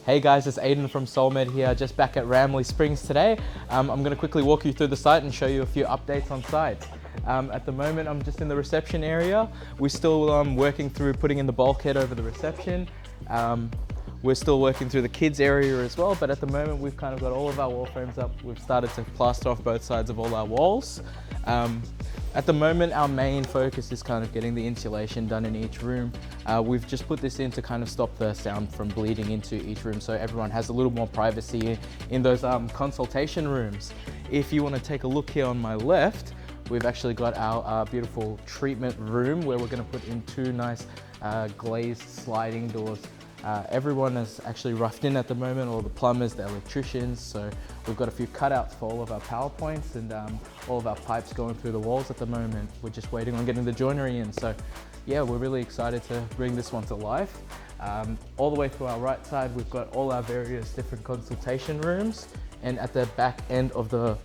Hey guys, it's Aiden from SoulMed here, just back at Ramlegh Springs today. I'm going to quickly walk you through the site and show you a few updates on site. At the moment, I'm just in the reception area. We're still working through putting in the bulkhead over the reception. We're still working through the kids area as well, but at the moment we've kind of got all of our wall frames up. We've started to plaster off both sides of all our walls. At the moment, our main focus is kind of getting the insulation done in each room. We've just put this in to kind of stop the sound from bleeding into each room, so everyone has a little more privacy in those consultation rooms. If you want to take a look here on my left, we've actually got our beautiful treatment room where we're going to put in two nice glazed sliding doors. Everyone is actually roughed in at the moment, all the plumbers, the electricians, so we've got a few cutouts for all of our power points and all of our pipes going through the walls at the moment. We're just waiting on getting the joinery in, so yeah, we're really excited to bring this one to life. All the way to our right side, we've got all our various different consultation rooms, and at the back end of the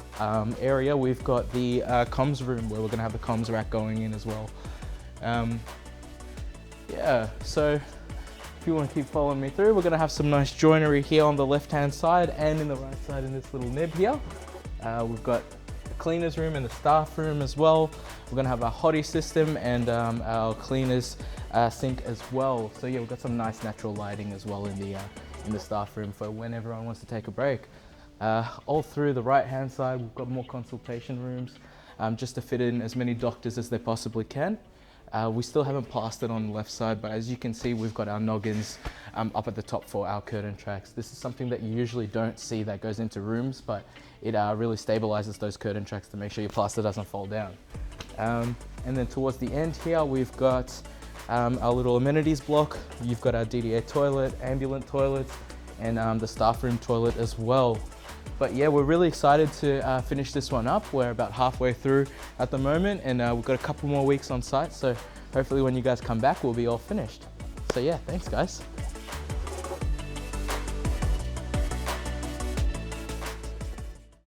area, we've got the comms room where we're going to have the comms rack going in as well. Yeah, so if you want to keep following me through, we're going to have some nice joinery here on the left-hand side and in the right side in this little nib here. We've got the cleaners room and the staff room as well. We're going to have our hottie system and our cleaners sink as well. So yeah, we've got some nice natural lighting as well in the staff room for when everyone wants to take a break. All through the right-hand side, we've got more consultation rooms just to fit in as many doctors as they possibly can. We still haven't plastered on the left side, but as you can see, we've got our noggins up at the top for our curtain tracks. This is something that you usually don't see that goes into rooms, but it really stabilizes those curtain tracks to make sure your plaster doesn't fall down. And then towards the end here, we've got our little amenities block. You've got our DDA toilet, ambulant toilets, and the staff room toilet as well. But yeah, we're really excited to finish this one up. We're about halfway through at the moment, and we've got a couple more weeks on site, so hopefully when you guys come back, we'll be all finished. So yeah, thanks guys.